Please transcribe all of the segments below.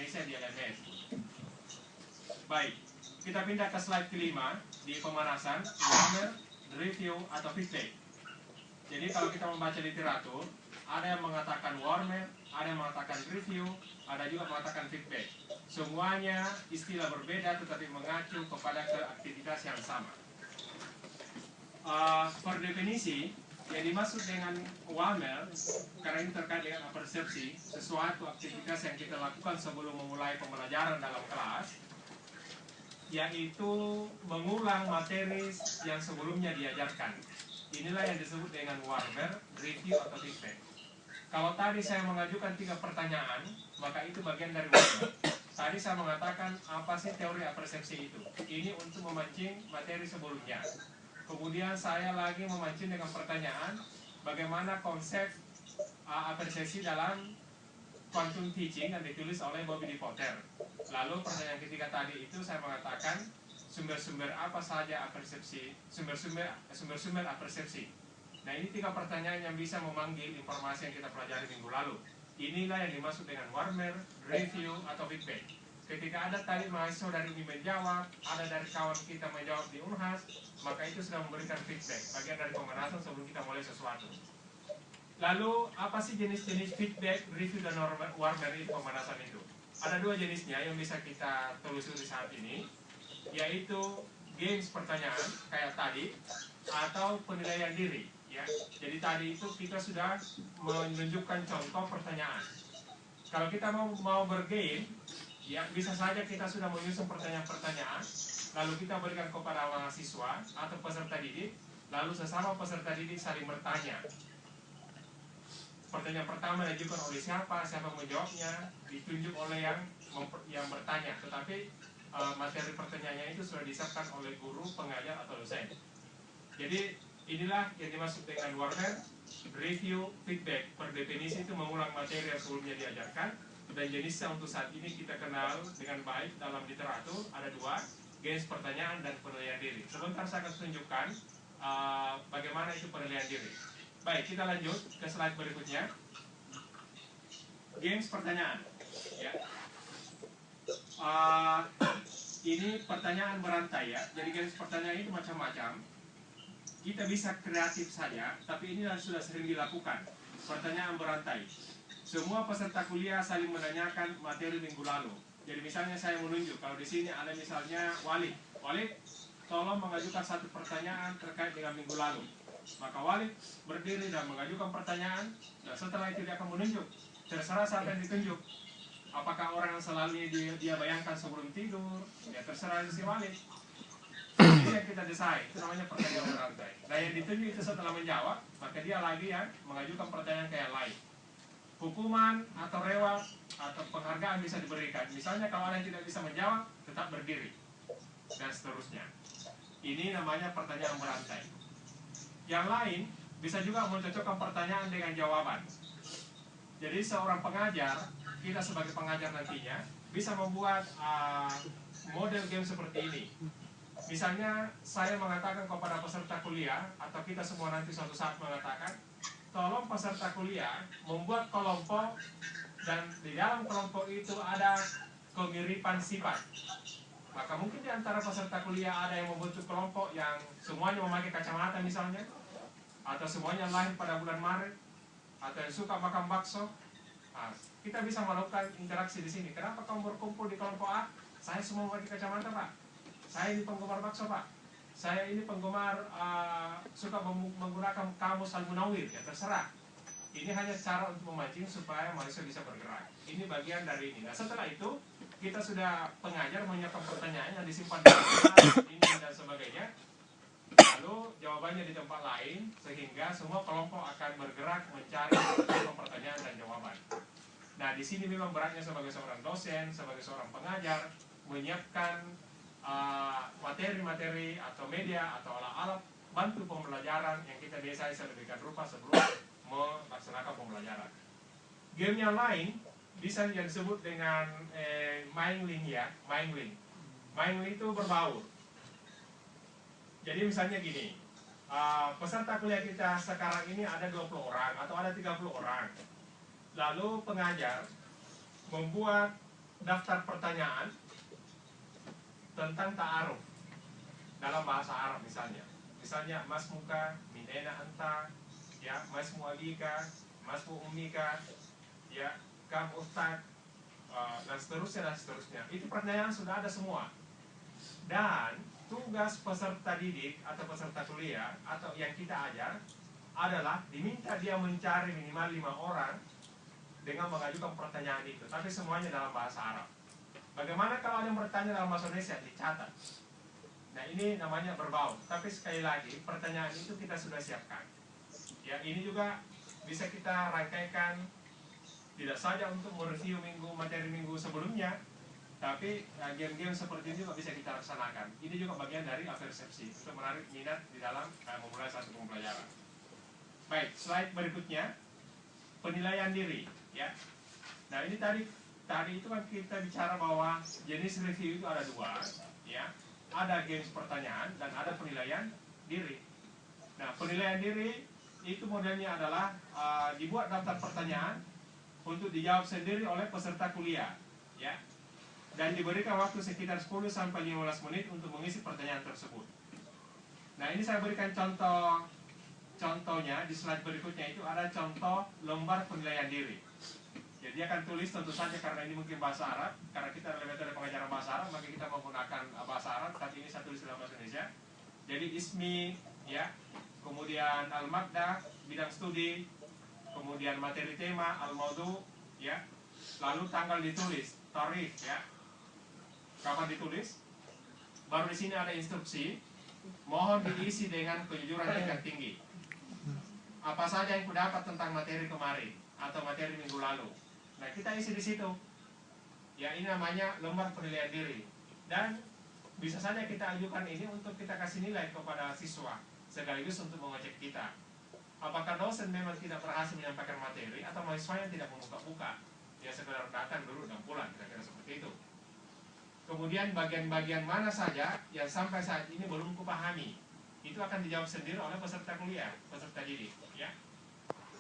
desain di LMS. Baik, kita pindah ke slide kelima di pemanasan, grammar, review atau feedback. Jadi kalau kita membaca literatur, ada yang mengatakan warmer, ada yang mengatakan review, ada juga mengatakan feedback. Semuanya istilah berbeda tetapi mengacu kepada aktivitas yang sama. Per definisi, yang dimaksud dengan warmer, karena ini terkait dengan persepsi, sesuatu aktivitas yang kita lakukan sebelum memulai pembelajaran dalam kelas, yaitu mengulang materi yang sebelumnya diajarkan. Inilah yang disebut dengan warmer, review atau feedback. Kalau tadi saya mengajukan 3 pertanyaan, maka itu bagian dari warmer. Tadi saya mengatakan apa sih teori apersepsi itu. Ini untuk memancing materi sebelumnya. Kemudian saya lagi memancing dengan pertanyaan, bagaimana konsep apersepsi dalam quantum teaching yang ditulis oleh Bobby D. Potter. Lalu pertanyaan ketiga tadi itu saya mengatakan sumber-sumber apa saja apersepsi, sumber-sumber apersepsi. Nah, ini 3 pertanyaan yang bisa memanggil informasi yang kita pelajari minggu lalu. Inilah yang dimaksud dengan warmer, review atau feedback. Ketika ada tadi mahasiswa dari UNI menjawab, ada dari kawan kita menjawab di Unhas, maka itu sudah memberikan feedback, bagian dari pemanasan sebelum kita mulai sesuatu. Lalu apa sih jenis-jenis feedback, review dan warmer itu pemanasan itu? Ada 2 jenisnya yang bisa kita telusuri saat ini, yaitu games pertanyaan kayak tadi atau penilaian diri. Ya, jadi tadi itu kita sudah menunjukkan contoh pertanyaan. Kalau kita mau bergame, ya bisa saja kita sudah menyusun pertanyaan-pertanyaan, lalu kita berikan kepada mahasiswa atau peserta didik, lalu sesama peserta didik saling bertanya. Pertanyaan pertama diajukan oleh siapa menjawabnya, ditunjuk oleh yang bertanya. Tetapi materi pertanyaannya itu sudah disiapkan oleh guru, pengajar atau dosen. Jadi inilah yang dimaksud dengan warmer, review, feedback. Per definisi itu mengulang materi yang sebelumnya diajarkan. Dan jenisnya untuk saat ini kita kenal dengan baik dalam literatur ada 2, games pertanyaan dan penilaian diri. Sebentar saya akan tunjukkan bagaimana itu penilaian diri. Baik, kita lanjut ke slide berikutnya. Games pertanyaan. Ya. Ini pertanyaan berantai ya. Jadi games pertanyaan itu macam-macam. Kita bisa kreatif saja, tapi ini sudah sering dilakukan. Pertanyaan berantai. Semua peserta kuliah saling menanyakan materi minggu lalu. Jadi misalnya saya menunjuk, kalau di sini ada misalnya Walid, tolong mengajukan 1 pertanyaan terkait dengan minggu lalu. Maka Walid berdiri dan mengajukan pertanyaan, dan setelah itu dia akan menunjuk. Terserah siapa yang ditunjuk. Apakah orang yang selalu dia bayangkan sebelum tidur, ya terserah si Walid. Ini yang kita desain, itu namanya pertanyaan berantai. Nah yang ditunjuk itu setelah menjawab, maka dia lagi yang mengajukan pertanyaan kayak lain. Hukuman atau reward atau penghargaan bisa diberikan. Misalnya kalau ada yang tidak bisa menjawab, tetap berdiri dan seterusnya. Ini namanya pertanyaan berantai. Yang lain bisa juga mencocokkan pertanyaan dengan jawaban. Jadi seorang pengajar, kita sebagai pengajar nantinya bisa membuat model game seperti ini. Misalnya saya mengatakan kepada peserta kuliah, atau kita semua nanti suatu saat mengatakan, tolong peserta kuliah membuat kelompok, dan di dalam kelompok itu ada kemiripan sifat. Maka mungkin di antara peserta kuliah ada yang membentuk kelompok yang semuanya memakai kacamata misalnya, atau semuanya lahir pada bulan Maret, atau yang suka makan bakso. Nah, kita bisa melakukan interaksi di sini. Kenapa kamu berkumpul di kelompok A? Saya semua memakai kacamata, Pak. Saya ini penggemar bakso, Pak. Saya ini penggemar suka menggunakan kamus Al-Munawir, ya terserah. Ini hanya cara untuk memancing supaya mahasiswa bisa bergerak. Ini bagian dari ini. Nah setelah itu kita sudah pengajar menyiapkan pertanyaan yang disimpan di ini dan sebagainya. Lalu jawabannya di tempat lain sehingga semua kelompok akan bergerak mencari pertanyaan dan jawaban. Nah di sini memang beratnya sebagai seorang dosen, sebagai seorang pengajar menyiapkan materi-materi atau media atau alat-alat bantu pembelajaran yang kita desain sedemikian rupa sebelum melaksanakan pembelajaran. Game yang lain bisa yang disebut dengan mingling ya, mingling. Mingling itu berbaur. Jadi misalnya gini, peserta kuliah kita sekarang ini ada 20 orang atau ada 30 orang. Lalu pengajar membuat daftar pertanyaan tentang ta'aruf dalam bahasa Arab misalnya. Misalnya masmuka, minena anta, ya, masmu abika, masmu ummika, ya, kam ustad, dan seterusnya. Itu pertanyaan sudah ada semua. Dan tugas peserta didik atau peserta kuliah atau yang kita ajar adalah diminta dia mencari minimal 5 orang dengan mengajukan pertanyaan itu, tapi semuanya dalam bahasa Arab. Bagaimana kalau ada yang bertanya dalam bahasa Indonesia? Dicatat. Nah, ini namanya berbau. Tapi sekali lagi, pertanyaan itu kita sudah siapkan. Ya, ini juga bisa kita rangkaikan tidak saja untuk mereview materi minggu sebelumnya, tapi game-game seperti ini juga bisa kita laksanakan. Ini juga bagian dari aversipsi untuk menarik minat di dalam memulai satu pembelajaran. Baik, slide berikutnya penilaian diri, ya. Nah, ini tadi itu kan kita bicara bahwa jenis review itu ada 2, ya. Ada games pertanyaan dan ada penilaian diri. Nah, penilaian diri itu modelnya adalah dibuat daftar pertanyaan untuk dijawab sendiri oleh peserta kuliah, ya. Dan diberikan waktu sekitar 10 sampai 15 menit untuk mengisi pertanyaan tersebut. Nah, ini saya berikan contohnya di slide berikutnya. Itu ada contoh lembar penilaian diri. Jadi dia akan tulis tentu saja karena ini mungkin bahasa Arab, karena kita adalah metode pengajaran bahasa Arab, maka kita menggunakan bahasa Arab, tapi ini saya tulis dalam bahasa Indonesia. Jadi ismi, ya, kemudian al-maddah, bidang studi, kemudian materi tema, al-maudu, ya, lalu tanggal ditulis, tarikh, ya, kapan ditulis. Baru di sini ada instruksi, mohon diisi dengan kejujuran tingkat tinggi. Apa saja yang kudapat tentang materi kemarin atau materi minggu lalu. Nah, kita isi di situ. Ya, ini namanya lembar penilaian diri. Dan bisa saja kita ajukan ini untuk kita kasih nilai kepada siswa, sekaligus untuk mengecek kita. Apakah dosen memang tidak berhasil menyampaikan materi atau mahasiswa yang tidak membuka-buka. Ya, sekedar datang dulu dan pulang, kira-kira seperti itu. Kemudian bagian-bagian mana saja yang sampai saat ini belum kupahami, itu akan dijawab sendiri oleh peserta kuliah, peserta didik, ya.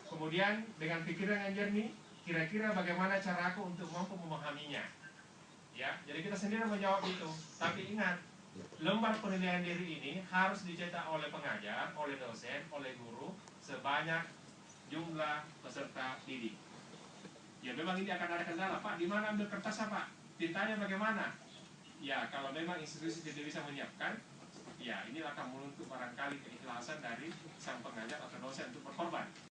Kemudian dengan pikiran yang jernih, kira-kira bagaimana cara aku untuk mampu memahaminya, ya. Jadi kita sendiri menjawab itu. Tapi ingat, lembar penilaian diri ini harus dicetak oleh pengajar, oleh dosen, oleh guru sebanyak jumlah peserta didik. Ya, memang ini akan ada kendala, Pak. Di mana ambil kertasnya, Pak? Tintanya bagaimana? Ya, kalau memang institusi tidak bisa menyiapkan, ya, ini akan menuntut barangkali keikhlasan dari sang pengajar atau dosen untuk berkorban.